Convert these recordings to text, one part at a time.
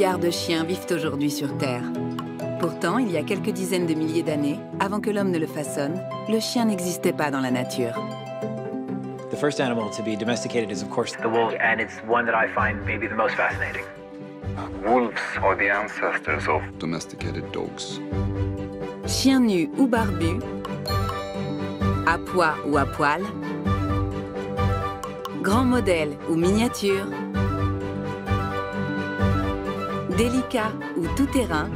milliards de chiens vivent aujourd'hui sur Terre. Pourtant, il y a quelques dizaines de milliers d'années, avant que l'homme ne le façonne, le chien n'existait pas dans la nature. The first animal to be domesticated is, of course, the wolf, and it's one that I find maybe the most fascinating. Wolves are the ancestors of domesticated dogs. Chien nu ou barbu, à pois ou à poil, grand modèle ou miniature, délicat ou tout-terrain,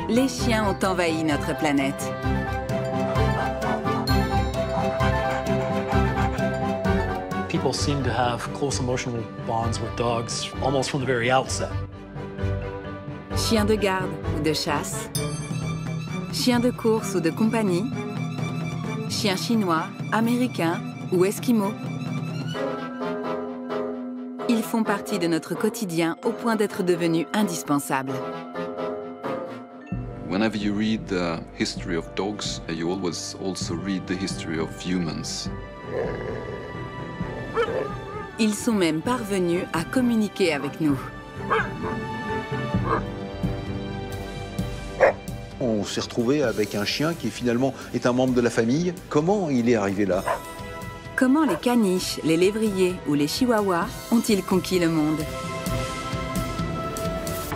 les chiens ont envahi notre planète. People seem to have close emotional bonds with dogs almost from the very outset. Chien de garde ou de chasse, chien de course ou de compagnie, chien chinois, américain ou esquimau. Ils font partie de notre quotidien au point d'être devenus indispensables. Whenever you read the history of dogs, you always also read the history of humans. Ils sont même parvenus à communiquer avec nous. On s'est retrouvé avec un chien qui finalement est un membre de la famille. Comment il est arrivé là? Comment les caniches, les lévriers ou les chihuahuas ont-ils conquis le monde?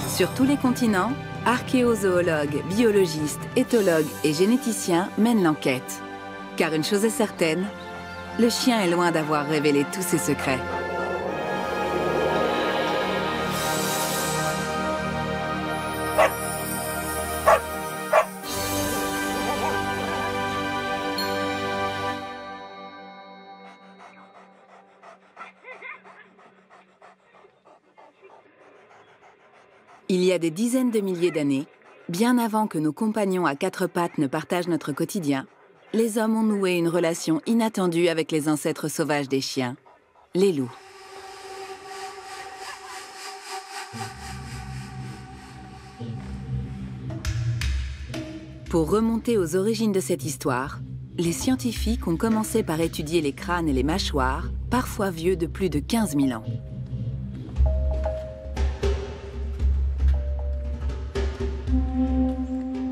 Sur tous les continents, archéozoologues, biologistes, éthologues et généticiens mènent l'enquête. Car une chose est certaine, le chien est loin d'avoir révélé tous ses secrets. Il y a des dizaines de milliers d'années, bien avant que nos compagnons à quatre pattes ne partagent notre quotidien, les hommes ont noué une relation inattendue avec les ancêtres sauvages des chiens, les loups. Pour remonter aux origines de cette histoire, les scientifiques ont commencé par étudier les crânes et les mâchoires, parfois vieux de plus de 15 000 ans.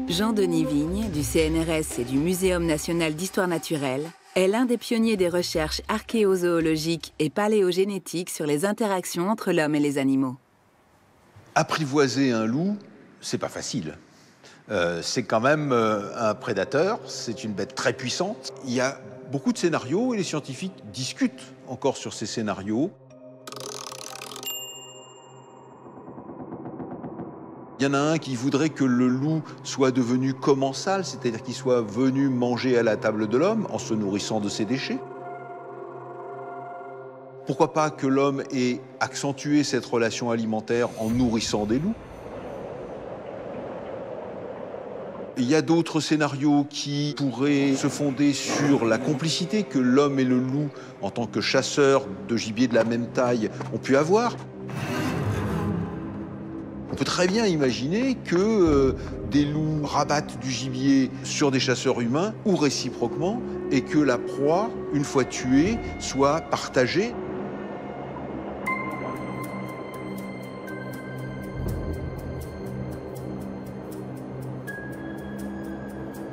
Jean-Denis Vigne, du CNRS et du Muséum national d'histoire naturelle, est l'un des pionniers des recherches archéozoologiques et paléogénétiques sur les interactions entre l'homme et les animaux. Apprivoiser un loup, c'est pas facile. C'est quand même un prédateur, c'est une bête très puissante. Il y a beaucoup de scénarios et les scientifiques discutent encore sur ces scénarios. Il y en a un qui voudrait que le loup soit devenu commensal, c'est-à-dire qu'il soit venu manger à la table de l'homme en se nourrissant de ses déchets. Pourquoi pas que l'homme ait accentué cette relation alimentaire en nourrissant des loups? Il y a d'autres scénarios qui pourraient se fonder sur la complicité que l'homme et le loup, en tant que chasseurs de gibier de la même taille, ont pu avoir. On peut très bien imaginer que des loups rabattent du gibier sur des chasseurs humains ou réciproquement, et que la proie, une fois tuée, soit partagée.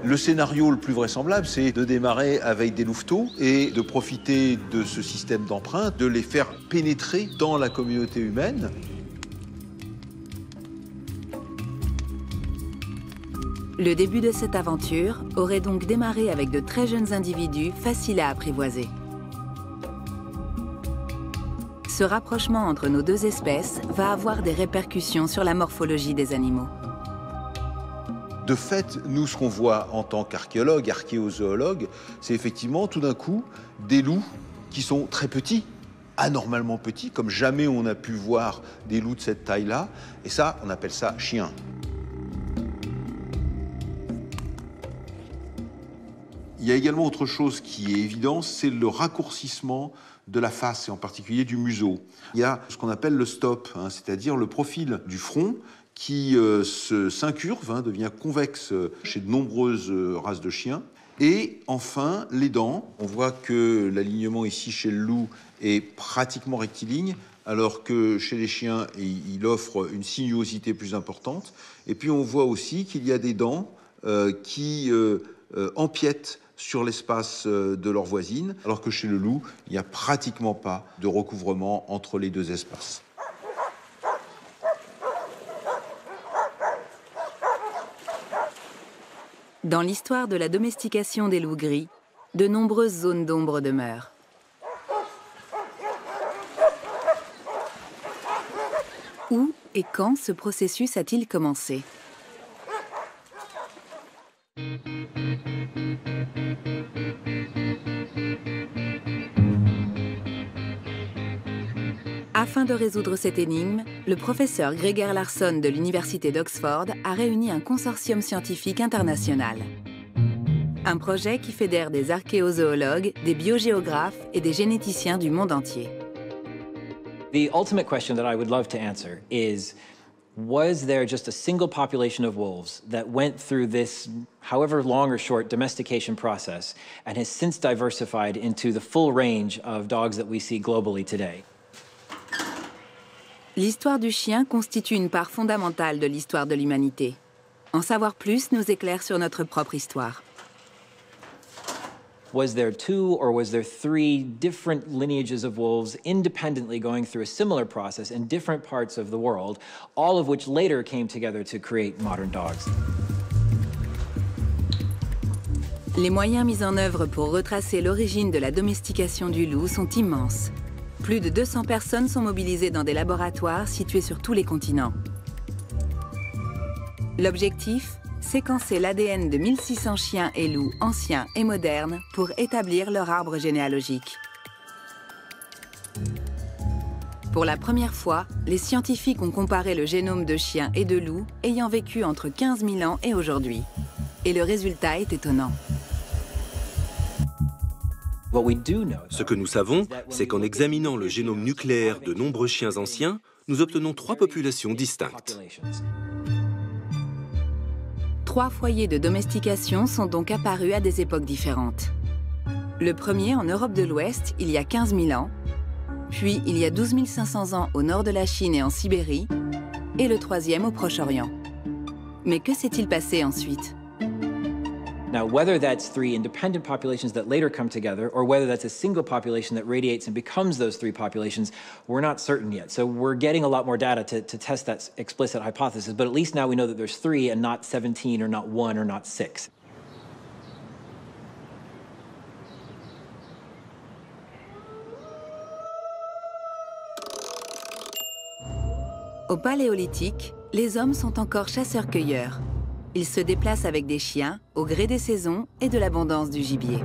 Le scénario le plus vraisemblable, c'est de démarrer avec des louveteaux et de profiter de ce système d'empreintes, de les faire pénétrer dans la communauté humaine. Le début de cette aventure aurait donc démarré avec de très jeunes individus faciles à apprivoiser. Ce rapprochement entre nos deux espèces va avoir des répercussions sur la morphologie des animaux. De fait, nous, ce qu'on voit en tant qu'archéologues, archéozoologues, c'est effectivement tout d'un coup des loups qui sont très petits, anormalement petits, comme jamais on a pu voir des loups de cette taille-là. Et ça, on appelle ça chien. Il y a également autre chose qui est évident, c'est le raccourcissement de la face, et en particulier du museau. Il y a ce qu'on appelle le stop, c'est-à-dire le profil du front qui s'incurve, devient convexe chez de nombreuses races de chiens. Et enfin, les dents. On voit que l'alignement ici chez le loup est pratiquement rectiligne, alors que chez les chiens, il offre une sinuosité plus importante. Et puis on voit aussi qu'il y a des dents qui empiètent sur l'espace de leur voisine, alors que chez le loup, il n'y a pratiquement pas de recouvrement entre les deux espaces. Dans l'histoire de la domestication des loups gris, de nombreuses zones d'ombre demeurent. Où et quand ce processus a-t-il commencé? Afin de résoudre cette énigme, le professeur Greger Larsson de l'Université d'Oxford a réuni un consortium scientifique international. Un projet qui fédère des archéozoologues, des biogéographes et des généticiens du monde entier. The ultimate question that I would love to answer is, was there just a single population of wolves that went through this, however long or short, domestication process and has since diversified into the full range of dogs that we see globally today? L'histoire du chien constitue une part fondamentale de l'histoire de l'humanité. En savoir plus nous éclaire sur notre propre histoire. Was there 2 or was there 3 different lineages of wolves independently going through a similar process in different parts of the world, all of which later came together to create modern dogs? Les moyens mis en œuvre pour retracer l'origine de la domestication du loup sont immenses. Plus de 200 personnes sont mobilisées dans des laboratoires situés sur tous les continents. L'objectif ? Séquencer l'ADN de 1600 chiens et loups anciens et modernes pour établir leur arbre généalogique. Pour la première fois, les scientifiques ont comparé le génome de chiens et de loups ayant vécu entre 15 000 ans et aujourd'hui. Et le résultat est étonnant. Ce que nous savons, c'est qu'en examinant le génome nucléaire de nombreux chiens anciens, nous obtenons 3 populations distinctes. 3 foyers de domestication sont donc apparus à des époques différentes. Le premier en Europe de l'Ouest, il y a 15 000 ans, puis il y a 12 500 ans au nord de la Chine et en Sibérie, et le troisième au Proche-Orient. Mais que s'est-il passé ensuite ? Now, whether that's 3 independent populations that later come together, or whether that's a single population that radiates and becomes those 3 populations, we're not certain yet. So we're getting a lot more data to test that explicit hypothesis, but at least now we know that there's 3 and not 17 or not 1 or not 6. Au Paléolithique, les hommes sont encore chasseurs-cueilleurs. Ils se déplacent avec des chiens, au gré des saisons et de l'abondance du gibier.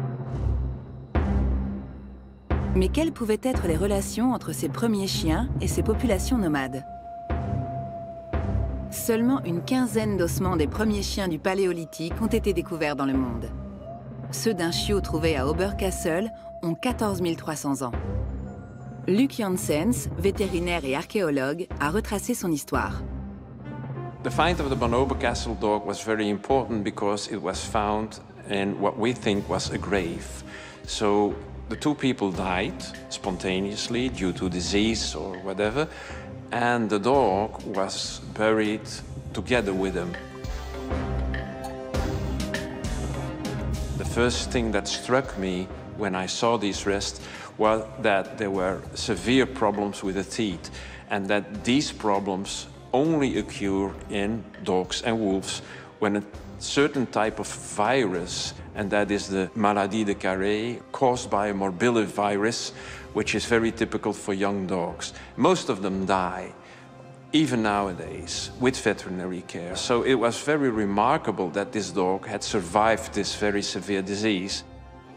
Mais quelles pouvaient être les relations entre ces premiers chiens et ces populations nomades? Seulement une quinzaine d'ossements des premiers chiens du Paléolithique ont été découverts dans le monde. Ceux d'un chiot trouvé à Oberkassel ont 14 300 ans. Luc Janssens, vétérinaire et archéologue, a retracé son histoire. The find of the Von Oberkassel dog was very important because it was found in what we think was a grave. So the 2 people died spontaneously due to disease or whatever, and the dog was buried together with them. The first thing that struck me when I saw these rests was that there were severe problems with the teeth, and that these problems only occur in dogs and wolves when a certain type of virus, and that is the maladie de Carré, caused by a morbillivirus, which is very typical for young dogs. Most of them die, even nowadays, with veterinary care. So it was very remarkable that this dog had survived this very severe disease.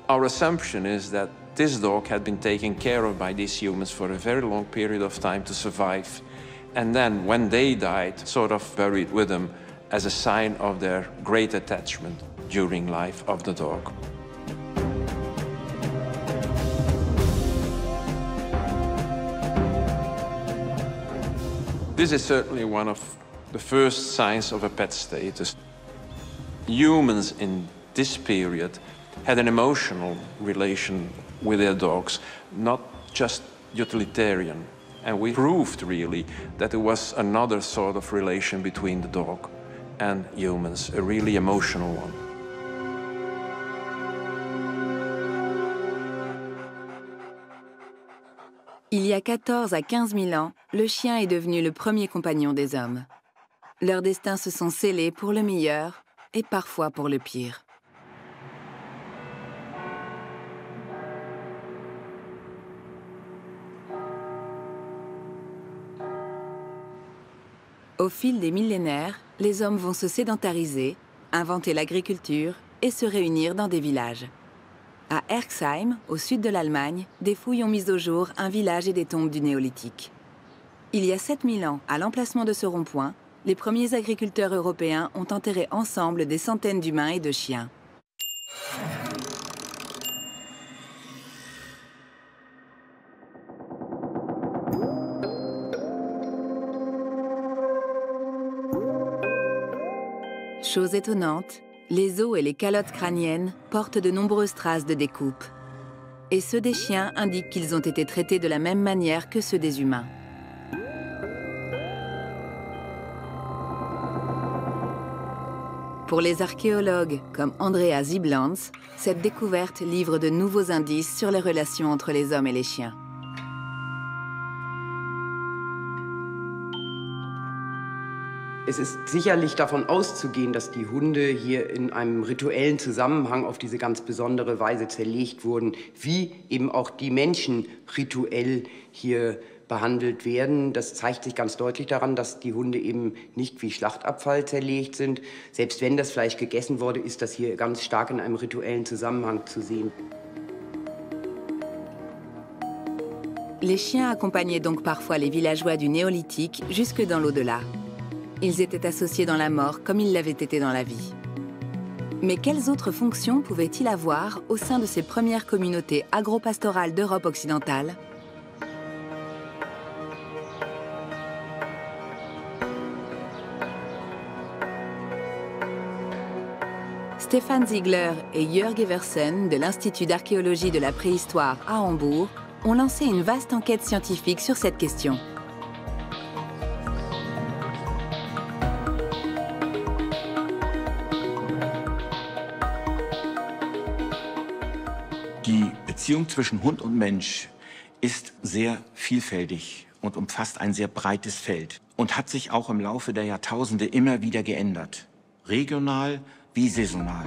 Our assumption is that this dog had been taken care of by these humans for a very long period of time to survive. And then, when they died, sort of buried with them as a sign of their great attachment during life of the dog. This is certainly one of the first signs of a pet status. Humans in this period had an emotional relation with their dogs, not just utilitarian. And we proved really that there was another sort of relation between the dog and humans, a really emotional one. Il y a 14 à 15 000 ans, le chien est devenu le premier compagnon des hommes. Leurs destins se sont scellés pour le meilleur et parfois pour le pire. Au fil des millénaires, les hommes vont se sédentariser, inventer l'agriculture et se réunir dans des villages. À Erxheim, au sud de l'Allemagne, des fouilles ont mis au jour un village et des tombes du néolithique. Il y a 7000 ans, à l'emplacement de ce rond-point, les premiers agriculteurs européens ont enterré ensemble des centaines d'humains et de chiens. Chose étonnante, les os et les calottes crâniennes portent de nombreuses traces de découpe. Et ceux des chiens indiquent qu'ils ont été traités de la même manière que ceux des humains. Pour les archéologues comme Andrea Ziblanz, cette découverte livre de nouveaux indices sur les relations entre les hommes et les chiens. Es ist sicherlich davon auszugehen, dass die Hunde hier in einem rituellen Zusammenhang auf diese ganz besondere Weise zerlegt wurden, wie eben auch die Menschen rituell hier behandelt werden. Das zeigt sich ganz deutlich daran, dass die Hunde eben nicht wie Schlachtabfall zerlegt sind. Selbst wenn das Fleisch gegessen wurde, ist das hier ganz stark in einem rituellen Zusammenhang zu sehen. Les chiens accompagnaient donc parfois les villageois du néolithique jusque dans l'au-delà. Ils étaient associés dans la mort comme ils l'avaient été dans la vie. Mais quelles autres fonctions pouvaient-ils avoir au sein de ces premières communautés agro-pastorales d'Europe occidentale ? Stefan Ziegler et Jörg Eversen de l'Institut d'archéologie de la préhistoire à Hambourg ont lancé une vaste enquête scientifique sur cette question. Die Beziehung zwischen Hund und Mensch ist sehr vielfältig und umfasst ein sehr breites Feld und hat sich auch im Laufe der Jahrtausende immer wieder geändert, regional wie saisonal.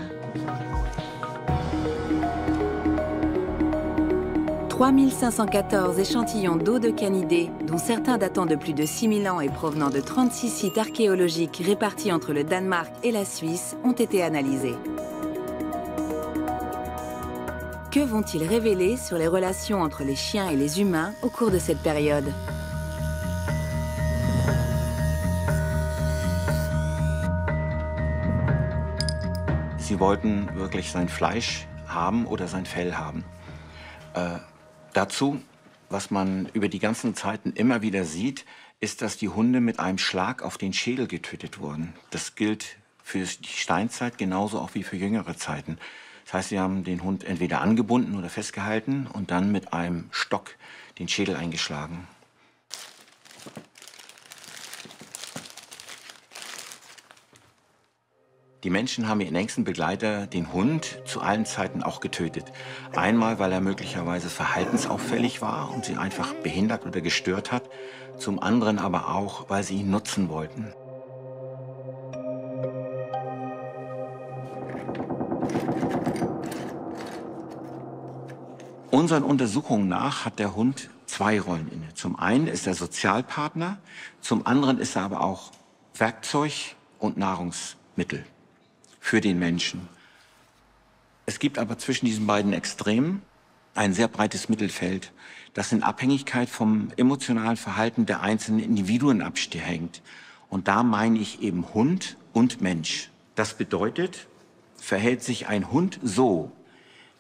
3514 échantillons d'os de canidés, dont certains datant de plus de 6000 ans et provenant de 36 sites archéologiques répartis entre le Danemark et la Suisse, ont été analysés. Que vont-ils révéler sur les relations entre les chiens et les humains au cours de cette période ? Sie wollten wirklich sein Fleisch haben oder sein Fell haben. Dazu, was man über die ganzen Zeiten immer wieder sieht, ist, dass die Hunde mit einem Schlag auf den Schädel getötet wurden. Das gilt für die Steinzeit genauso auch wie für jüngere Zeiten. Das heißt, sie haben den Hund entweder angebunden oder festgehalten und dann mit einem Stock den Schädel eingeschlagen. Die Menschen haben ihren engsten Begleiter, den Hund, zu allen Zeiten auch getötet. Einmal, weil er möglicherweise verhaltensauffällig war und sie einfach behindert oder gestört hat. Zum anderen aber auch, weil sie ihn nutzen wollten. Unseren Untersuchungen nach hat der Hund zwei Rollen inne. Zum einen ist er Sozialpartner, zum anderen ist er aber auch Werkzeug und Nahrungsmittel für den Menschen. Es gibt aber zwischen diesen beiden Extremen ein sehr breites Mittelfeld, das in Abhängigkeit vom emotionalen Verhalten der einzelnen Individuen abhängt. Und da meine ich eben Hund und Mensch. Das bedeutet, verhält sich ein Hund so,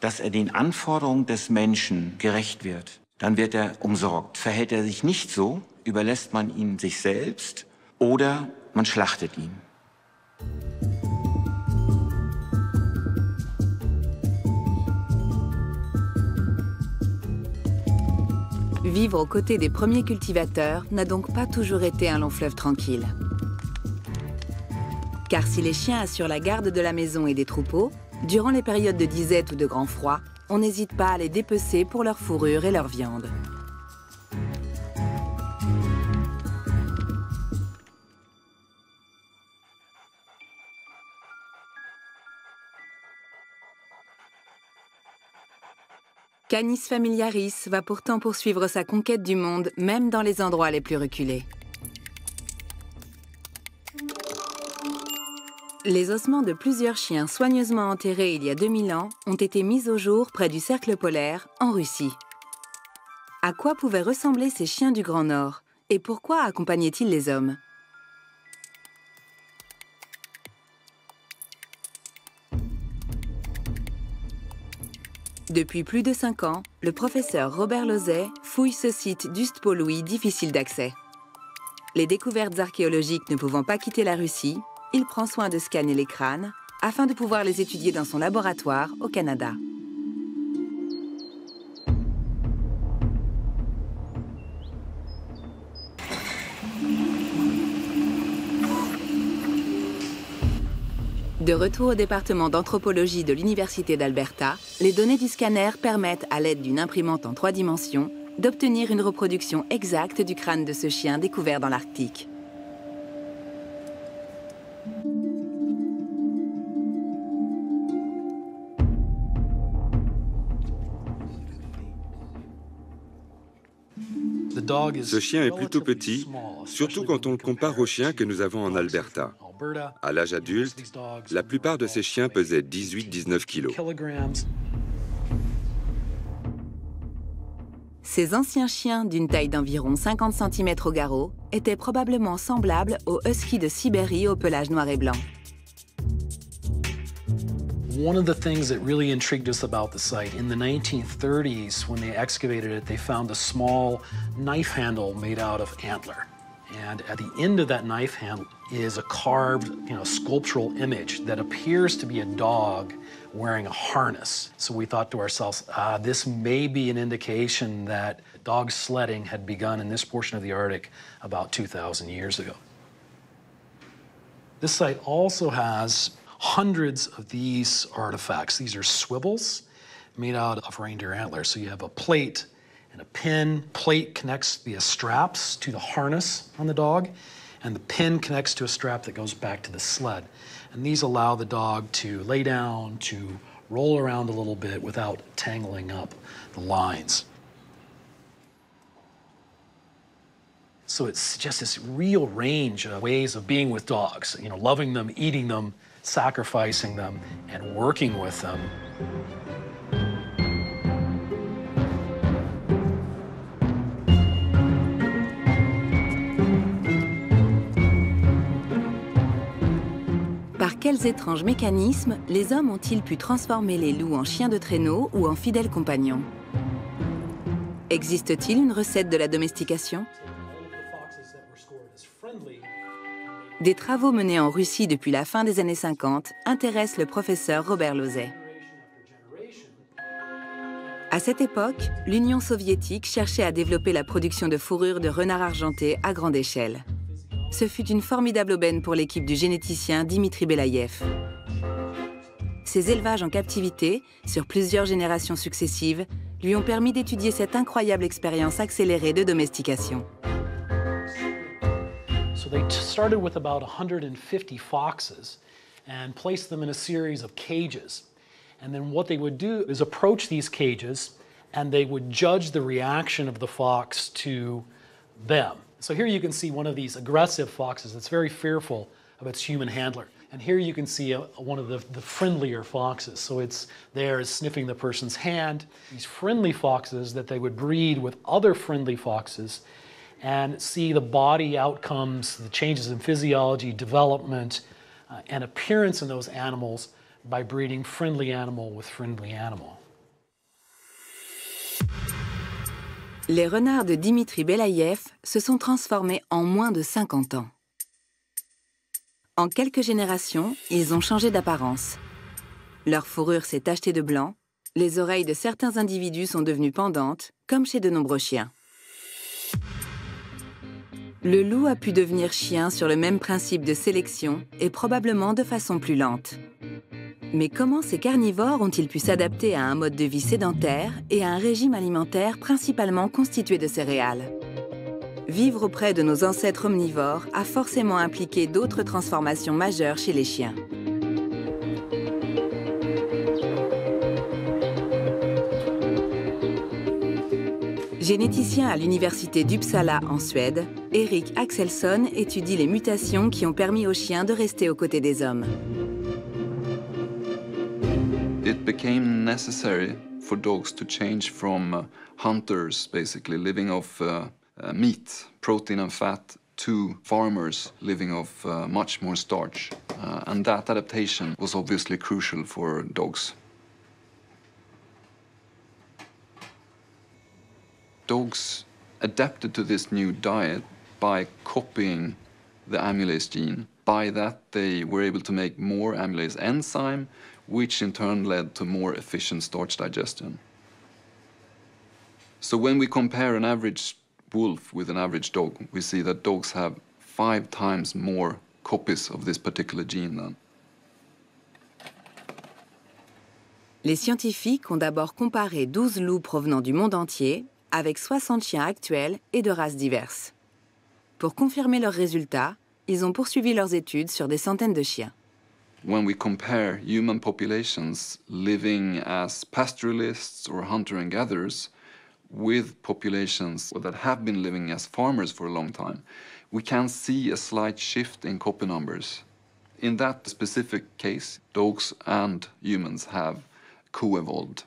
dass er den Anforderungen des Menschen gerecht wird, dann wird er umsorgt. Verhält er sich nicht so, überlässt man ihn sich selbst oder man schlachtet ihn. Vivre aux côtés des premiers cultivateurs n'a donc pas toujours été un long fleuve tranquille. Car si les chiens assurent la garde de la maison et des troupeaux, durant les périodes de disette ou de grand froid, on n'hésite pas à les dépecer pour leur fourrure et leur viande. Canis familiaris va pourtant poursuivre sa conquête du monde, même dans les endroits les plus reculés. Les ossements de plusieurs chiens soigneusement enterrés il y a 2000 ans ont été mis au jour près du cercle polaire, en Russie. À quoi pouvaient ressembler ces chiens du Grand Nord et pourquoi accompagnaient-ils les hommes? Depuis plus de 5 ans, le professeur Robert Lauzet fouille ce site d'Ust-Poluy difficile d'accès. Les découvertes archéologiques ne pouvant pas quitter la Russie, il prend soin de scanner les crânes afin de pouvoir les étudier dans son laboratoire au Canada. De retour au département d'anthropologie de l'Université d'Alberta, les données du scanner permettent, à l'aide d'une imprimante en 3 dimensions, d'obtenir une reproduction exacte du crâne de ce chien découvert dans l'Arctique. Ce chien est plutôt petit, surtout quand on le compare aux chiens que nous avons en Alberta. À l'âge adulte, la plupart de ces chiens pesaient 18-19 kilos. Ces anciens chiens d'une taille d'environ 50 cm au garrot étaient probablement semblables aux huskies de Sibérie au pelage noir et blanc. One of the things that really intrigued us about the site, in the 1930s, when they excavated it, they found a small knife handle made out of antler. And at the end of that knife handle is a carved, sculptural image that appears to be a dog wearing a harness. So we thought to ourselves, this may be an indication that dog sledding had begun in this portion of the Arctic about 2,000 years ago. This site also has hundreds of these artifacts. These are swivels made out of reindeer antlers. So you have a plate and a pin. Plate connects via straps to the harness on the dog, and the pin connects to a strap that goes back to the sled. And these allow the dog to lay down, to roll around a little bit without tangling up the lines. So it's just this real range of ways of being with dogs, loving them, eating them, sacrificing them, and working with them. Par quels étranges mécanismes les hommes ont-ils pu transformer les loups en chiens de traîneau ou en fidèles compagnons? Existe-t-il une recette de la domestication? Des travaux menés en Russie depuis la fin des années 50 intéressent le professeur Robert Lauzet. À cette époque, l'Union soviétique cherchait à développer la production de fourrure de renards argentés à grande échelle. Ce fut une formidable aubaine pour l'équipe du généticien Dimitri Belaïev. Ces élevages en captivité, sur plusieurs générations successives, lui ont permis d'étudier cette incroyable expérience accélérée de domestication. So they started with about 150 foxes and placed them in a series of cages. And then what they would do is approach these cages and they would judge the reaction of the fox to them. So here you can see one of these aggressive foxes that's very fearful of its human handler. And here you can see one of the friendlier foxes. So it's there sniffing the person's hand. These friendly foxes that they would breed with other friendly foxes and see the body outcomes, the changes in physiology, development, and appearance in those animals by breeding friendly animal with friendly animal. Les renards de Dimitri Belaïev se sont transformés en moins de 50 ans. En quelques générations, ils ont changé d'apparence. Leur fourrure s'est tachetée de blanc, les oreilles de certains individus sont devenues pendantes, comme chez de nombreux chiens. Le loup a pu devenir chien sur le même principe de sélection et probablement de façon plus lente. Mais comment ces carnivores ont-ils pu s'adapter à un mode de vie sédentaire et à un régime alimentaire principalement constitué de céréales? Vivre auprès de nos ancêtres omnivores a forcément impliqué d'autres transformations majeures chez les chiens. Généticien à l'université d'Uppsala en Suède, Erik Axelsson étudie les mutations qui ont permis aux chiens de rester aux côtés des hommes. It became necessary for dogs to change from hunters, basically living off meat, protein and fat, to farmers living off much more starch. And that adaptation was obviously crucial for dogs. Dogs adapted to this new diet by copying the amylase gene. By that, they were able to make more amylase enzyme, which in turn led to more efficient starch digestion. So when we compare an average wolf with an average dog, we see that dogs have 5 times more copies of this particular gene then. Les scientifiques ont d'abord comparé 12 loups provenant du monde entier avec 60 chiens actuels et de races diverses. Pour confirmer leurs résultats, ils ont poursuivi leurs études sur des centaines de chiens. When we compare human populations living as pastoralists or hunter and gatherers with populations that have been living as farmers for a long time, we can see a slight shift in copy numbers. In that specific case, dogs and humans have co-evolved.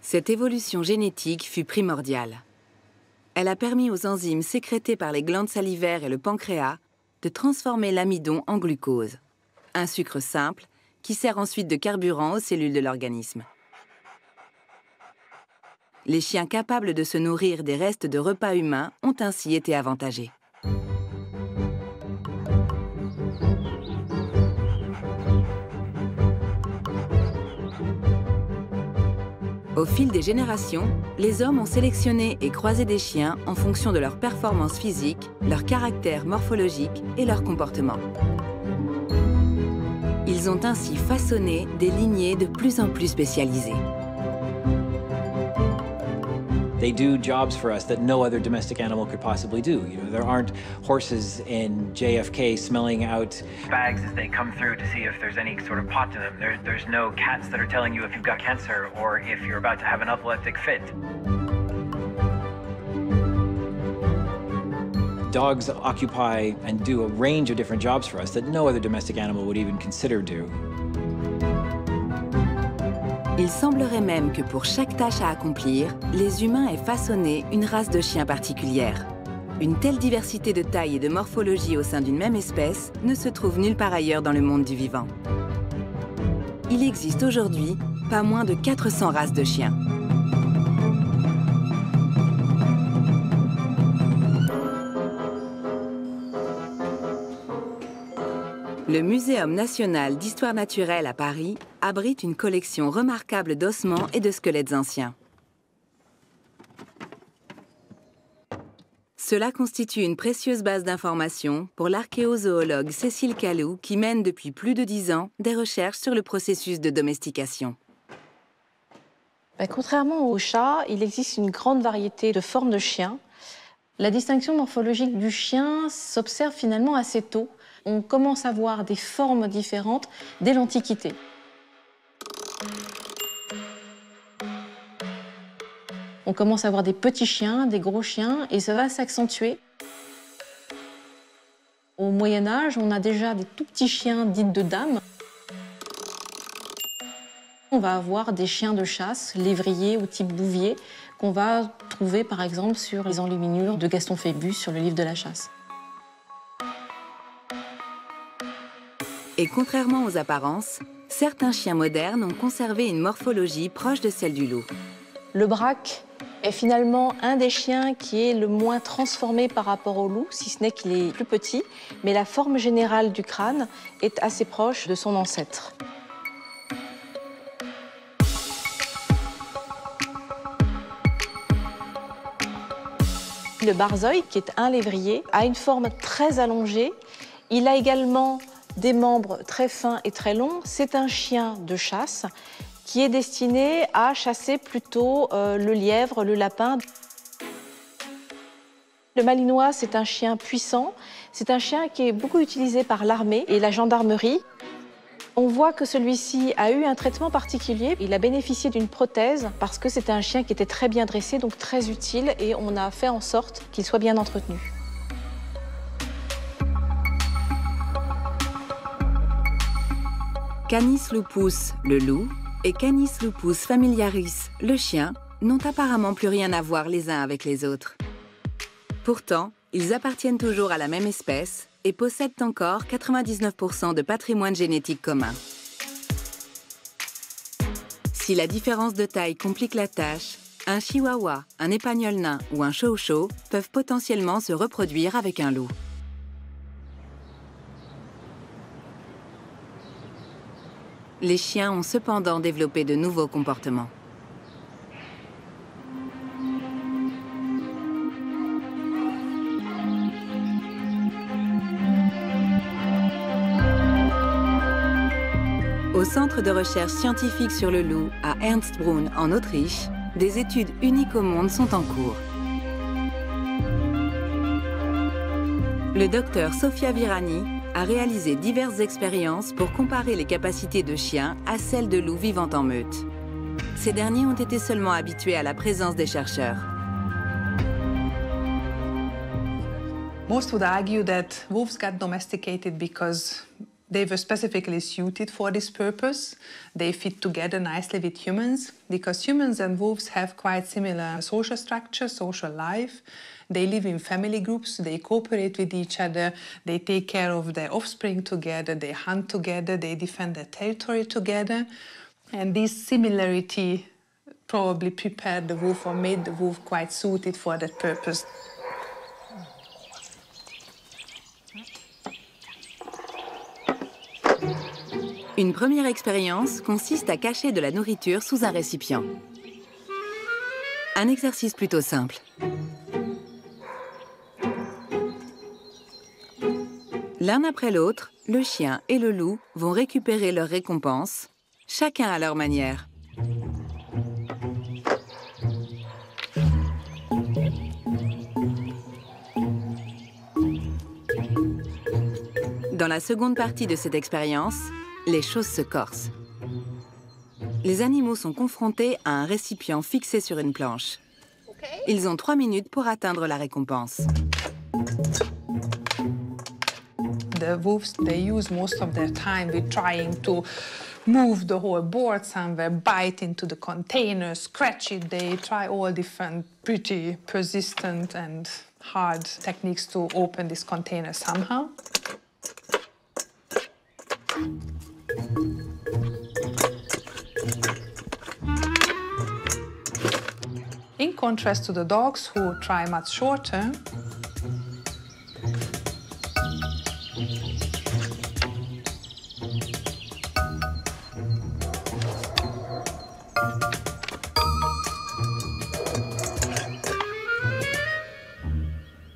Cette évolution génétique fut primordiale. Elle a permis aux enzymes sécrétées par les glandes salivaires et le pancréas de transformer l'amidon en glucose, un sucre simple qui sert ensuite de carburant aux cellules de l'organisme. Les chiens capables de se nourrir des restes de repas humains ont ainsi été avantagés. Au fil des générations, les hommes ont sélectionné et croisé des chiens en fonction de leur performance physique, leur caractère morphologique et leur comportement. Ils ont ainsi façonné des lignées de plus en plus spécialisées. They do jobs for us that no other domestic animal could possibly do. You know, there aren't horses in JFK smelling out bags as they come through to see if there's any sort of pot to them. There's no cats that are telling you if you've got cancer or if you're about to have an epileptic fit. Dogs occupy and do a range of different jobs for us that no other domestic animal would even consider do. Il semblerait même que pour chaque tâche à accomplir, les humains aient façonné une race de chiens particulière. Une telle diversité de taille et de morphologie au sein d'une même espèce ne se trouve nulle part ailleurs dans le monde du vivant. Il existe aujourd'hui pas moins de 400 races de chiens. Le Muséum national d'histoire naturelle à Paris abrite une collection remarquable d'ossements et de squelettes anciens. Cela constitue une précieuse base d'informations pour l'archéozoologue Cécile Calou qui mène depuis plus de 10 ans des recherches sur le processus de domestication. Contrairement aux chats, il existe une grande variété de formes de chiens. La distinction morphologique du chien s'observe finalement assez tôt. On commence à voir des formes différentes dès l'Antiquité. On commence à voir des petits chiens, des gros chiens, et ça va s'accentuer. Au Moyen-Âge, on a déjà des tout petits chiens dits de dames. On va avoir des chiens de chasse, lévriers ou type bouvier, qu'on va trouver par exemple sur les enluminures de Gaston Phébus sur le livre de la chasse. Et contrairement aux apparences, certains chiens modernes ont conservé une morphologie proche de celle du loup. Le braque est finalement un des chiens qui est le moins transformé par rapport au loup, si ce n'est qu'il est plus petit, mais la forme générale du crâne est assez proche de son ancêtre. Le barzeuil, qui est un lévrier, a une forme très allongée. Il a également des membres très fins et très longs. C'est un chien de chasse qui est destiné à chasser plutôt le lièvre, le lapin. Le malinois, c'est un chien puissant. C'est un chien qui est beaucoup utilisé par l'armée et la gendarmerie. On voit que celui-ci a eu un traitement particulier. Il a bénéficié d'une prothèse parce que c'était un chien qui était très bien dressé, donc très utile, et on a fait en sorte qu'il soit bien entretenu. Canis lupus, le loup, et Canis lupus familiaris, le chien, n'ont apparemment plus rien à voir les uns avec les autres. Pourtant, ils appartiennent toujours à la même espèce et possèdent encore 99% de patrimoine génétique commun. Si la différence de taille complique la tâche, un chihuahua, un épagnol nain ou un chow-chow peuvent potentiellement se reproduire avec un loup. Les chiens ont cependant développé de nouveaux comportements. Au Centre de recherche scientifique sur le loup à Ernstbrunn en Autriche, des études uniques au monde sont en cours. Le docteur Sofia Virani a réalisé diverses expériences pour comparer les capacités de chiens à celles de loups vivant en meute. Ces derniers ont été seulement habitués à la présence des chercheurs. Most would argue that wolves got domesticated because they were specifically suited for this purpose. They fit together nicely with humans because humans and wolves have quite similar social structure, social life. They live in family groups, they cooperate with each other, they take care of their offspring together, they hunt together, they defend their territory together. And this similarity probably prepared the wolf or made the wolf quite suited for that purpose. Une première expérience consiste à cacher de la nourriture sous un récipient. Un exercice plutôt simple. L'un après l'autre, le chien et le loup vont récupérer leur récompense, chacun à leur manière. Dans la seconde partie de cette expérience, les choses se corsent. Les animaux sont confrontés à un récipient fixé sur une planche. Ils ont 3 minutes pour atteindre la récompense. The wolves, they use most of their time with trying to move the whole board somewhere, bite into the container, scratch it. They try all different pretty persistent and hard techniques to open this container somehow. In contrast to the dogs who try much shorter,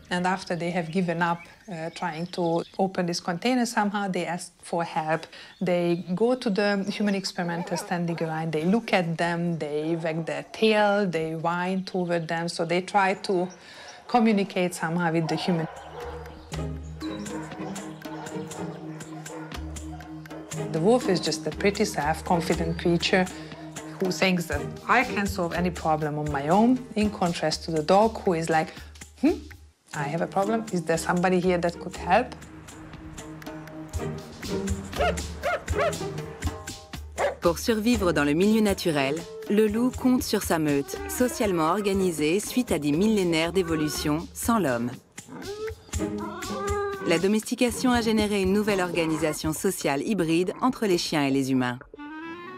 and after they have given up trying to open this container somehow, they ask for help. They go to the human experimenter standing around, they look at them, they wag their tail, they whine toward them, so they try to communicate somehow with the human. The wolf is just a pretty self-confident creature who thinks that I can solve any problem on my own, in contrast to the dog who is like, I have a problem. Is there somebody here that could help? Pour survivre dans le milieu naturel, le loup compte sur sa meute, socialement organisée suite à des millénaires d'évolution sans l'homme. La domestication a généré une nouvelle organisation sociale hybride entre les chiens et les humains.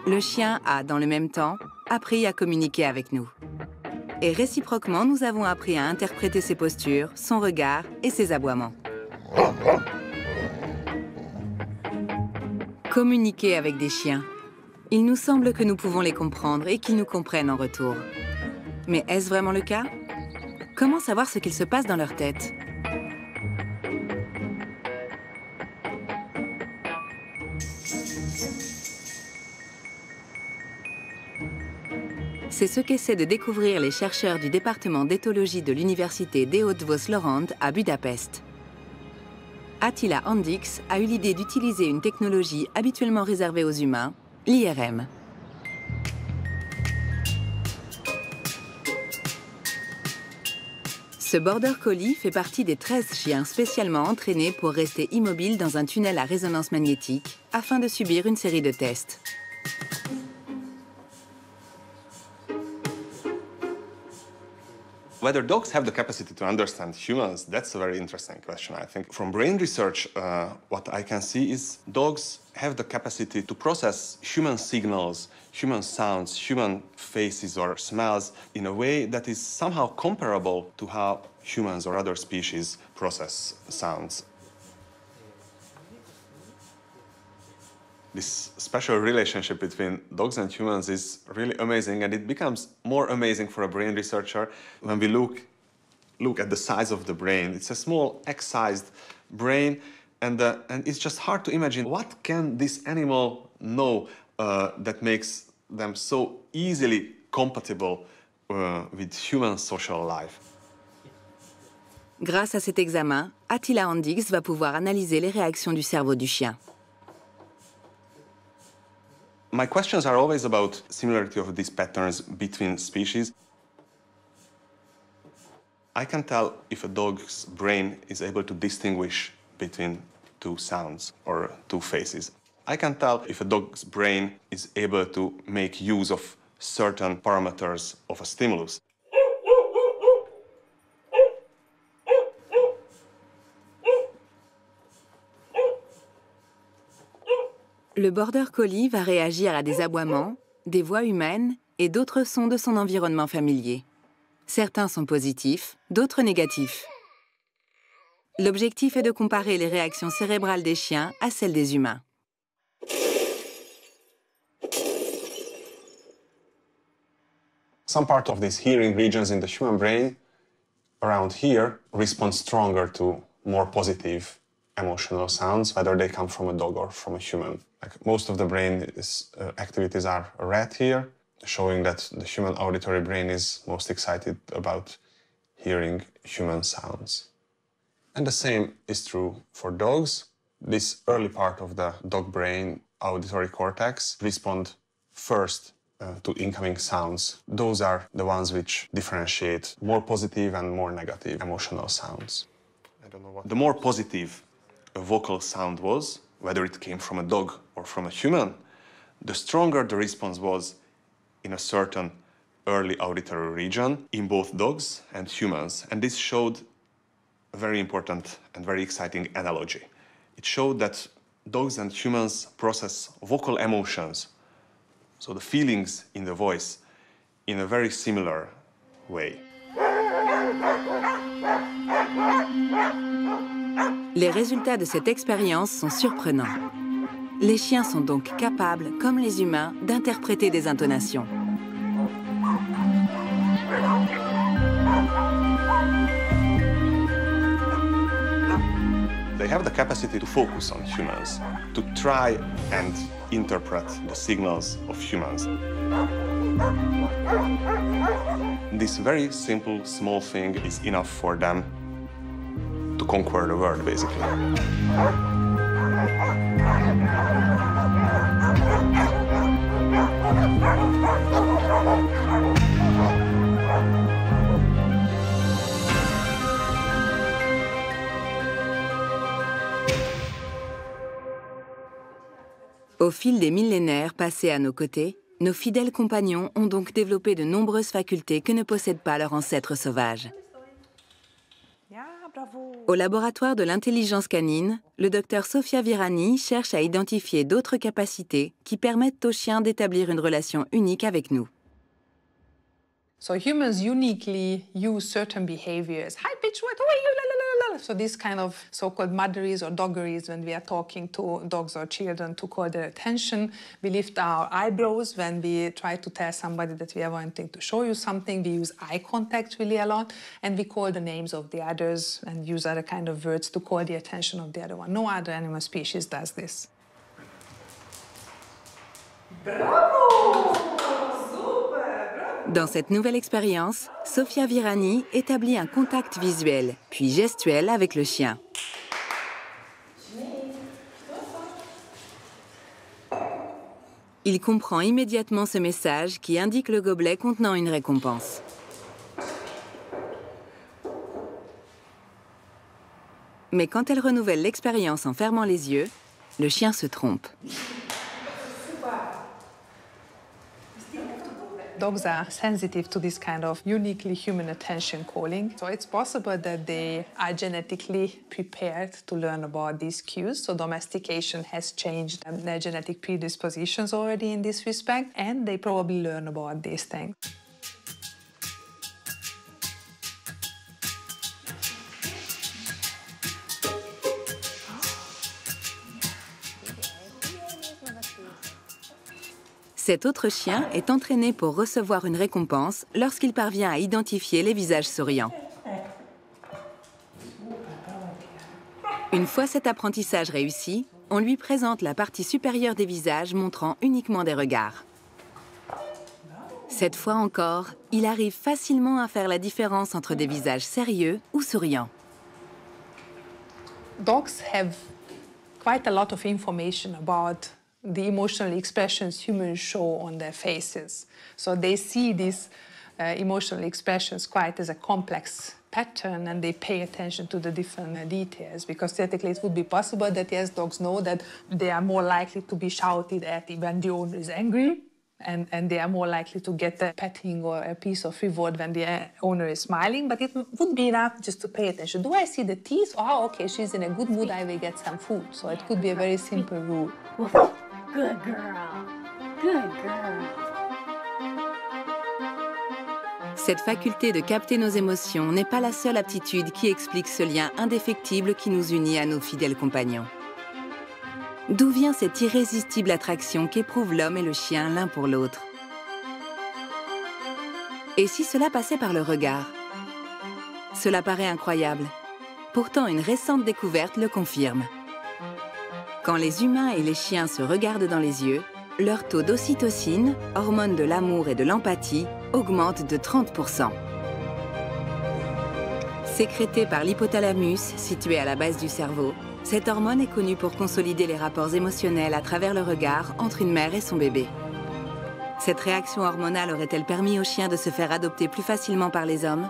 Le chien a, dans le même temps, appris à communiquer avec nous. Et réciproquement, nous avons appris à interpréter ses postures, son regard et ses aboiements. Communiquer avec des chiens. Il nous semble que nous pouvons les comprendre et qu'ils nous comprennent en retour. Mais est-ce vraiment le cas? Comment savoir ce qu'il se passe dans leur tête? C'est ce qu'essaient de découvrir les chercheurs du département d'éthologie de l'université Eötvös-Loránd à Budapest. Attila Andix a eu l'idée d'utiliser une technologie habituellement réservée aux humains, l'IRM. Ce Border Collie fait partie des 13 chiens spécialement entraînés pour rester immobiles dans un tunnel à résonance magnétique afin de subir une série de tests. Whether dogs have the capacity to understand humans, that's a very interesting question, I think. From brain research, what I can see is dogs have the capacity to process human signals, human sounds, human faces or smells in a way that is somehow comparable to how humans or other species process sounds. This special relationship between dogs and humans is really amazing, and it becomes more amazing for a brain researcher when we look at the size of the brain. It's a small X-sized brain, and it's just hard to imagine what can this animal know that makes them so easily compatible with human social life. Grâce à cet examen, Attila Andix va pouvoir analyser les réactions du cerveau du chien. My questions are always about similarity of these patterns between species. I can tell if a dog's brain is able to distinguish between two sounds or two faces. I can tell if a dog's brain is able to make use of certain parameters of a stimulus. Le Border Collie va réagir à des aboiements, des voix humaines et d'autres sons de son environnement familier. Certains sont positifs, d'autres négatifs. L'objectif est de comparer les réactions cérébrales des chiens à celles des humains. Some part of these hearing regions in the human brain around here respond stronger to more positive emotional sounds, whether they come from a dog or from a human. Like most of the brain activities are red here, showing that the human auditory brain is most excited about hearing human sounds. And the same is true for dogs. This early part of the dog brain, auditory cortex, respond first to incoming sounds. Those are the ones which differentiate more positive and more negative emotional sounds. The more positive a vocal sound was, whether it came from a dog or from a human, the stronger the response was in a certain early auditory region in both dogs and humans. And this showed a very important and very exciting analogy. It showed that dogs and humans process vocal emotions, so the feelings in the voice, in a very similar way. Les résultats de cette expérience sont surprenants. Les chiens sont donc capables, comme les humains, d'interpréter des intonations. They have the capacity to focus on humans, to try and interpret the signals of humans. This very simple, small thing is enough for them to conquer the world, basically. Au fil des millénaires passés à nos côtés, nos fidèles compagnons ont donc développé de nombreuses facultés que ne possèdent pas leurs ancêtres sauvages. Au laboratoire de l'intelligence canine, le docteur Sofia Virani cherche à identifier d'autres capacités qui permettent aux chiens d'établir une relation unique avec nous. So humans uniquely use certain behaviors, high-pitched voice, So this kind of so-called motherese or doggeries, when we are talking to dogs or children to call their attention. We lift our eyebrows when we try to tell somebody that we are wanting to show you something. We use eye contact really a lot, and we call the names of the others and use other kind of words to call the attention of the other one. No other animal species does this. Dans cette nouvelle expérience, Sofia Virani établit un contact visuel, puis gestuel avec le chien. Il comprend immédiatement ce message qui indique le gobelet contenant une récompense. Mais quand elle renouvelle l'expérience en fermant les yeux, le chien se trompe. Dogs are sensitive to this kind of uniquely human attention calling. So it's possible that they are genetically prepared to learn about these cues. So domestication has changed their genetic predispositions already in this respect, and they probably learn about these things. Cet autre chien est entraîné pour recevoir une récompense lorsqu'il parvient à identifier les visages souriants. Une fois cet apprentissage réussi, on lui présente la partie supérieure des visages montrant uniquement des regards. Cette fois encore, il arrive facilement à faire la différence entre des visages sérieux ou souriants. Dogs have quite a lot of information about the emotional expressions humans show on their faces. So they see these emotional expressions quite as a complex pattern, and they pay attention to the different details, because theoretically it would be possible that, yes, dogs know that they are more likely to be shouted at when the owner is angry, and they are more likely to get a petting or a piece of reward when the owner is smiling. But it would be enough just to pay attention. Do I see the teeth? Oh, okay, she's in a good mood, I will get some food. So it could be a very simple rule. Good girl. Good girl. Cette faculté de capter nos émotions n'est pas la seule aptitude qui explique ce lien indéfectible qui nous unit à nos fidèles compagnons. D'où vient cette irrésistible attraction qu'éprouvent l'homme et le chien l'un pour l'autre? Et si cela passait par le regard? Cela paraît incroyable. Pourtant, une récente découverte le confirme. Quand les humains et les chiens se regardent dans les yeux, leur taux d'ocytocine, hormone de l'amour et de l'empathie, augmente de 30%. Sécrétée par l'hypothalamus, situé à la base du cerveau, cette hormone est connue pour consolider les rapports émotionnels à travers le regard entre une mère et son bébé. Cette réaction hormonale aurait-elle permis aux chiens de se faire adopter plus facilement par les hommes?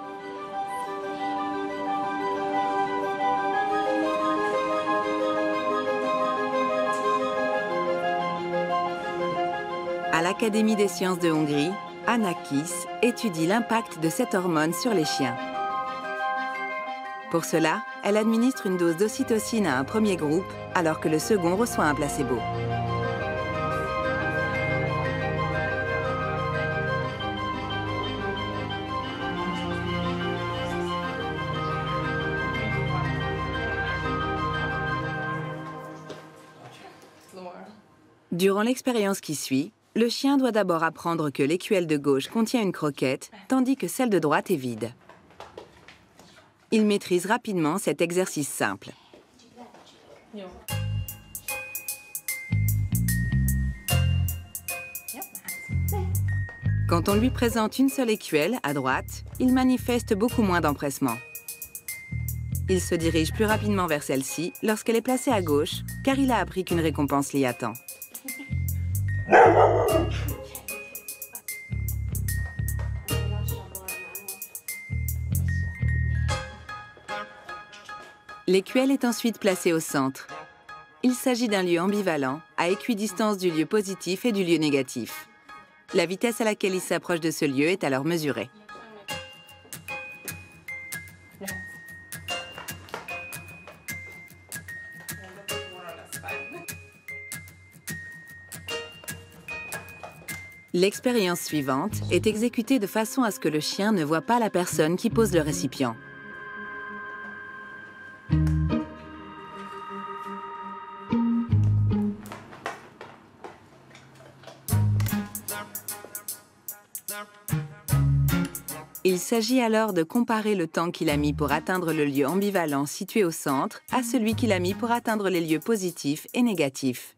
À l'Académie des sciences de Hongrie, Anna Kiss étudie l'impact de cette hormone sur les chiens. Pour cela, elle administre une dose d'ocytocine à un premier groupe, alors que le second reçoit un placebo. Durant l'expérience qui suit, le chien doit d'abord apprendre que l'écuelle de gauche contient une croquette, tandis que celle de droite est vide. Il maîtrise rapidement cet exercice simple. Quand on lui présente une seule écuelle, à droite, il manifeste beaucoup moins d'empressement. Il se dirige plus rapidement vers celle-ci lorsqu'elle est placée à gauche, car il a appris qu'une récompense l'y attend. L'écuelle est ensuite placée au centre. Il s'agit d'un lieu ambivalent, à équidistance du lieu positif et du lieu négatif. La vitesse à laquelle il s'approche de ce lieu est alors mesurée. L'expérience suivante est exécutée de façon à ce que le chien ne voit pas la personne qui pose le récipient. Il s'agit alors de comparer le temps qu'il a mis pour atteindre le lieu ambivalent situé au centre à celui qu'il a mis pour atteindre les lieux positifs et négatifs.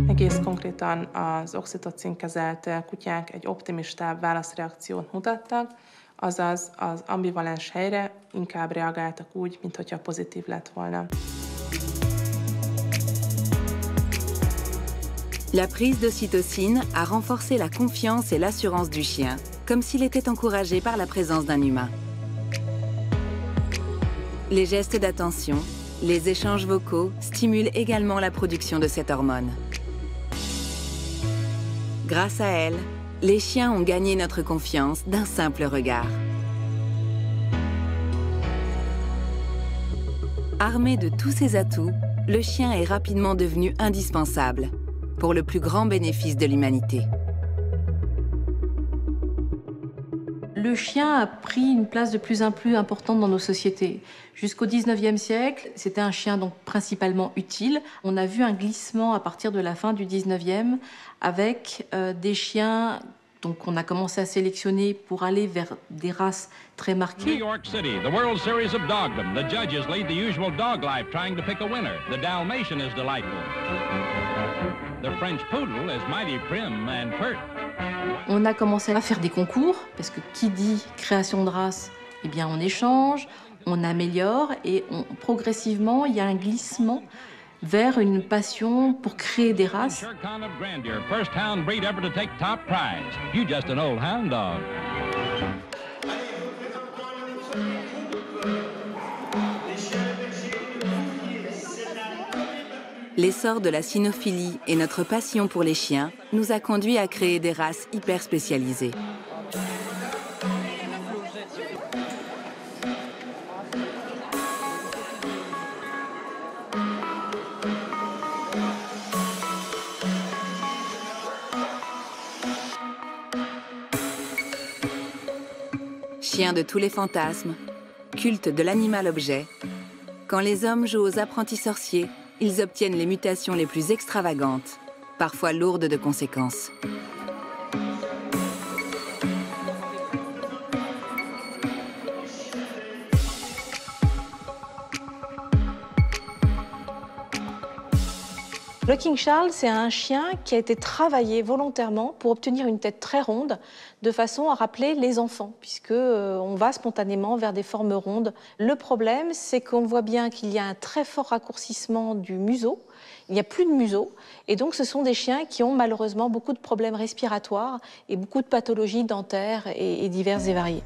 Egész konkrétan az oxitocin-kezelt kutyák egy optimistább válaszreakciót mutattak, azaz az ambivalens helyre inkább reagáltak úgy, mintha pozitív lett volna. La prise d'ocytocine a renforcé la confiance et l'assurance du chien, comme s'il était encouragé par la présence d'un humain. Les gestes d'attention, les échanges vocaux stimulent également la production de cette hormone. Grâce à elle, les chiens ont gagné notre confiance d'un simple regard. Armé de tous ces atouts, le chien est rapidement devenu indispensable pour le plus grand bénéfice de l'humanité. Le chien a pris une place de plus en plus importante dans nos sociétés. Jusqu'au 19e siècle, c'était un chien donc principalement utile. On a vu un glissement à partir de la fin du 19e avec des chiens qu'on a commencé à sélectionner pour aller vers des races très marquées. New York City, the World Series of Dogdom. The judges lead the usual dog life trying to pick a winner. The Dalmatian is delightful. The French Poodle is mighty prim and pert. On a commencé à faire des concours, parce que qui dit création de race, eh bien on échange, on améliore et progressivement il y a un glissement vers une passion pour créer des races. First hound breed ever to take top prize. You just an old hound dog. L'essor de la cynophilie et notre passion pour les chiens nous a conduits à créer des races hyper spécialisées. Chiens de tous les fantasmes, culte de l'animal-objet. Quand les hommes jouent aux apprentis sorciers, ils obtiennent les mutations les plus extravagantes, parfois lourdes de conséquences. Le King Charles, c'est un chien qui a été travaillé volontairement pour obtenir une tête très ronde, de façon à rappeler les enfants, puisqu'on va spontanément vers des formes rondes. Le problème, c'est qu'on voit bien qu'il y a un très fort raccourcissement du museau. Il n'y a plus de museau, et donc ce sont des chiens qui ont malheureusement beaucoup de problèmes respiratoires et beaucoup de pathologies dentaires et diverses et variées.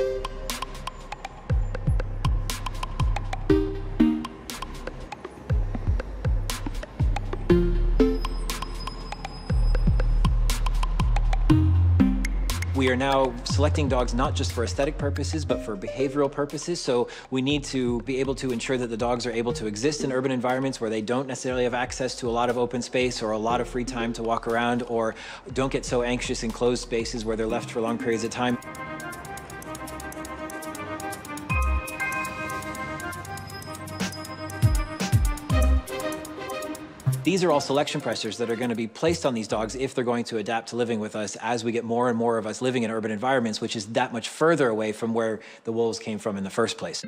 We are now selecting dogs not just for aesthetic purposes, but for behavioral purposes. So we need to be able to ensure that the dogs are able to exist in urban environments where they don't necessarily have access to a lot of open space or a lot of free time to walk around, or don't get so anxious in closed spaces where they're left for long periods of time. These are all selection pressures that are going to be placed on these dogs if they're going to adapt to living with us as we get more and more of us living in urban environments, which is that much further away from where the wolves came from in the first place.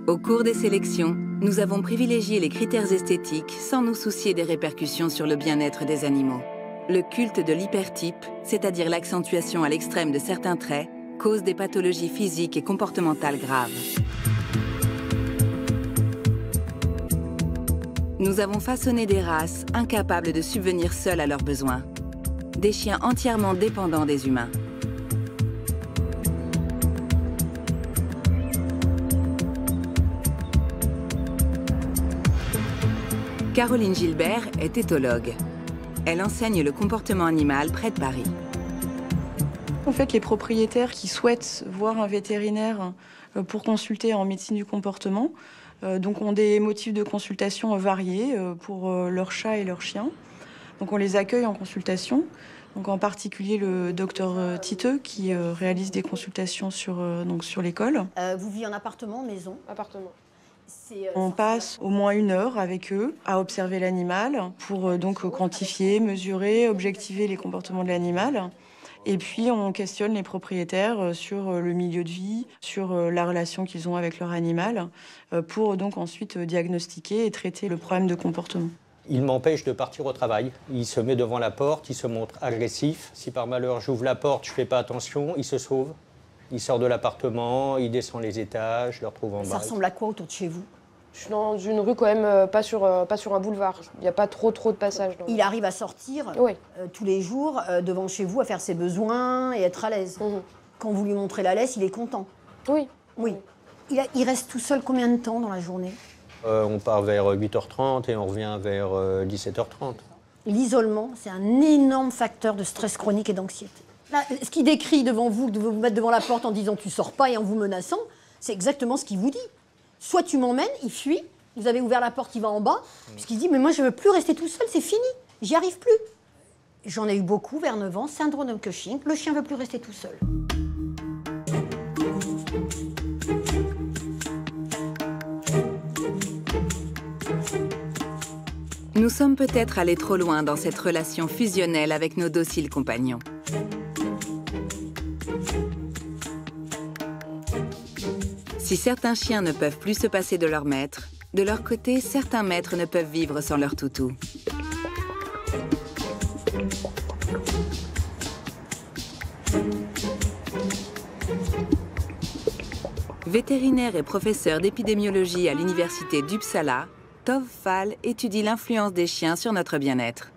Au cours des sélections, nous avons privilégié les critères esthétiques sans nous soucier des répercussions sur le bien-être des animaux. Le culte de l'hypertype, c'est-à-dire l'accentuation à l'extrême de certains traits, cause des pathologies physiques et comportementales graves. Nous avons façonné des races incapables de subvenir seules à leurs besoins. Des chiens entièrement dépendants des humains. Caroline Gilbert est éthologue. Elle enseigne le comportement animal près de Paris. En fait, les propriétaires qui souhaitent voir un vétérinaire pour consulter en médecine du comportement donc ont des motifs de consultation variés pour leurs chats et leurs chiens. Donc on les accueille en consultation, donc en particulier le docteur Titeux qui réalise des consultations sur l'école. Vous vivez en appartement, maison? Appartement. On passe au moins 1 heure avec eux à observer l'animal pour donc quantifier, mesurer, objectiver les comportements de l'animal. Et puis on questionne les propriétaires sur le milieu de vie, sur la relation qu'ils ont avec leur animal, pour donc ensuite diagnostiquer et traiter le problème de comportement. Il m'empêche de partir au travail. Il se met devant la porte, il se montre agressif. Si par malheur j'ouvre la porte, je ne fais pas attention, il se sauve. Il sort de l'appartement, il descend les étages, je le retrouve en bas. Ça ressemble à quoi autour de chez vous? Je suis dans une rue quand même, pas sur un boulevard. Il n'y a pas trop de passages. Il arrive à sortir tous les jours devant chez vous, à faire ses besoins et être à l'aise. Quand vous lui montrez la laisse, il est content. Oui. Oui. Il reste tout seul combien de temps dans la journée? On part vers 8h30 et on revient vers 17h30. L'isolement, c'est un énorme facteur de stress chronique et d'anxiété. Là, ce qu'il décrit devant vous, de vous mettre devant la porte en disant « tu sors pas » et en vous menaçant, c'est exactement ce qu'il vous dit. Soit tu m'emmènes, il fuit, vous avez ouvert la porte, il va en bas, puisqu'il dit « mais moi je veux plus rester tout seul, c'est fini, j'y arrive plus ». J'en ai eu beaucoup vers 9 ans, syndrome de Cushing, le chien veut plus rester tout seul. Nous sommes peut-être allés trop loin dans cette relation fusionnelle avec nos dociles compagnons. Si certains chiens ne peuvent plus se passer de leur maître, de leur côté, certains maîtres ne peuvent vivre sans leur toutou. Vétérinaire et professeur d'épidémiologie à l'université d'Uppsala, Tove Fall étudie l'influence des chiens sur notre bien-être.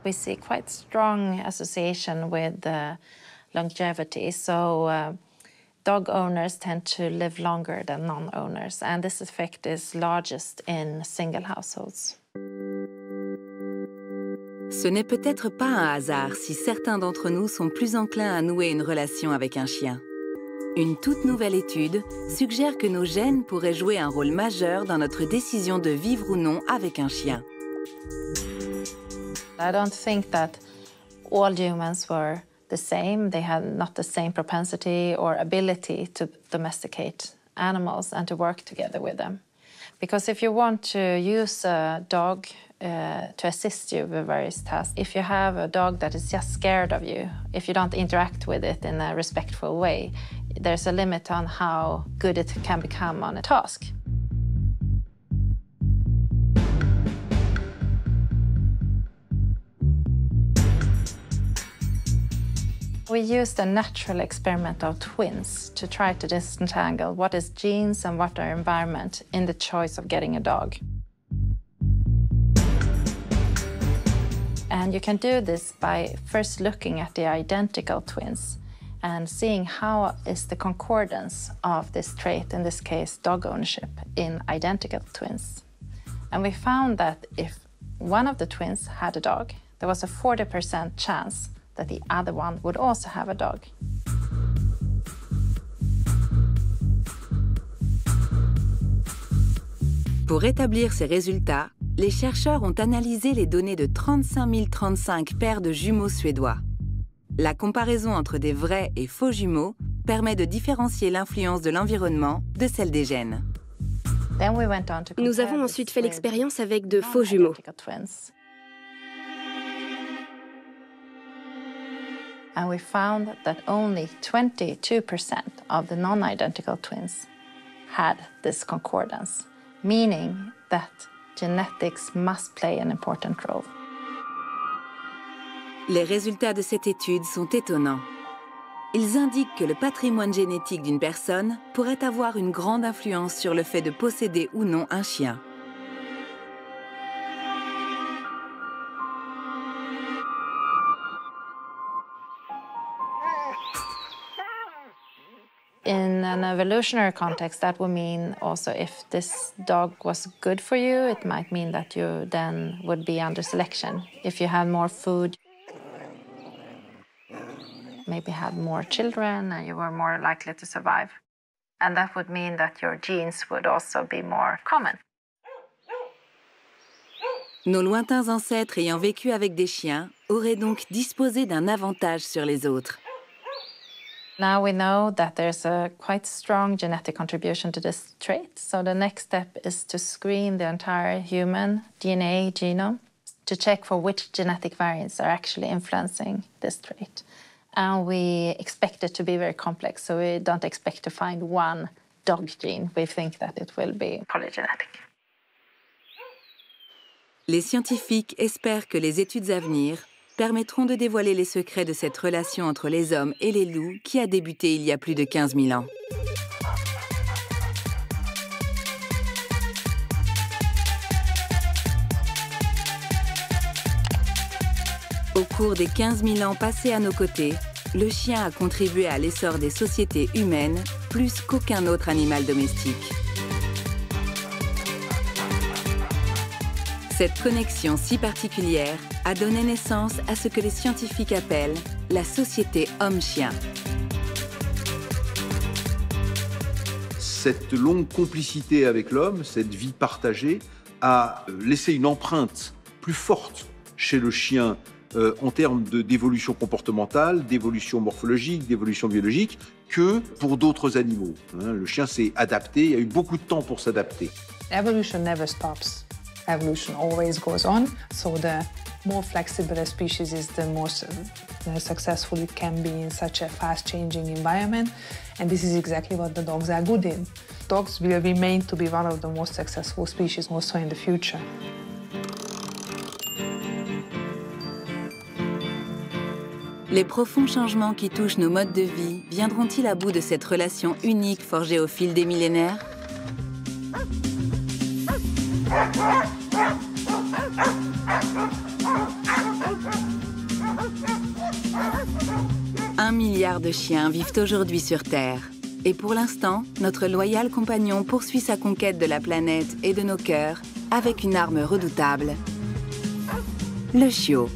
We see quite strong association with longevity, so dog owners tend to live longer than non-owners, and this effect is largest in single households. Ce n'est peut-être pas un hasard si certains d'entre nous sont plus enclins à nouer une relation avec un chien. Une toute nouvelle étude suggère que nos gènes pourraient jouer un rôle majeur dans notre décision de vivre ou non avec un chien. I don't think that all humans were the same. They had not the same propensity or ability to domesticate animals and to work together with them. Because if you want to use a dog to assist you with various tasks, if you have a dog that is just scared of you, if you don't interact with it in a respectful way, there's a limit on how good it can become on a task. We used a natural experiment of twins to try to disentangle what is genes and what are environment in the choice of getting a dog. And you can do this by first looking at the identical twins and seeing how is the concordance of this trait, in this case dog ownership, in identical twins. And we found that if one of the twins had a dog, there was a 40% chance that the other one would also have a dog. Pour établir ces résultats, les chercheurs ont analysé les données de 35 035 paires de jumeaux suédois. La comparaison entre des vrais et faux jumeaux permet de différencier l'influence de l'environnement de celle des gènes. Nous avons ensuite fait l'expérience avec de faux jumeaux. And we found that only 22% of the non-identical twins had this concordance, meaning that genetics must play an important role. Les résultats de cette étude sont étonnants. Ils indiquent que le patrimoine génétique d'une personne pourrait avoir une grande influence sur le fait de posséder ou non un chien. In an evolutionary context, that would mean also if this dog was good for you, it might mean that you then would be under selection. If you had more food, maybe had more children, and you were more likely to survive. And that would mean that your genes would also be more common. Nos lointains ancêtres ayant vécu avec des chiens auraient donc disposé d'un avantage sur les autres. Now we know that there's a quite strong genetic contribution to this trait. So the next step is to screen the entire human DNA genome to check for which genetic variants are actually influencing this trait. And we expect it to be very complex, so we don't expect to find one dog gene. We think that it will be polygenetic. Les scientifiques espèrent que les études à venir permettront de dévoiler les secrets de cette relation entre les hommes et les loups qui a débuté il y a plus de 15 000 ans. Au cours des 15 000 ans passés à nos côtés, le chien a contribué à l'essor des sociétés humaines plus qu'aucun autre animal domestique. Cette connexion si particulière a donné naissance à ce que les scientifiques appellent la société homme-chien. Cette longue complicité avec l'homme, cette vie partagée, a laissé une empreinte plus forte chez le chien en termes d'évolution comportementale, d'évolution morphologique, d'évolution biologique, que pour d'autres animaux. Le chien s'est adapté, il y a eu beaucoup de temps pour s'adapter. Evolution never stops. Evolution always goes on. So the more flexible a species is, the more successful it can be in such a fast-changing environment. And this is exactly what the dogs are good in. Dogs will remain to be one of the most successful species also in the future. Les profonds changements qui touchent nos modes de vie viendront-ils à bout de cette relation unique forgée au fil des millénaires ? Un milliard de chiens vivent aujourd'hui sur Terre. Et pour l'instant, notre loyal compagnon poursuit sa conquête de la planète et de nos cœurs avec une arme redoutable, le chiot.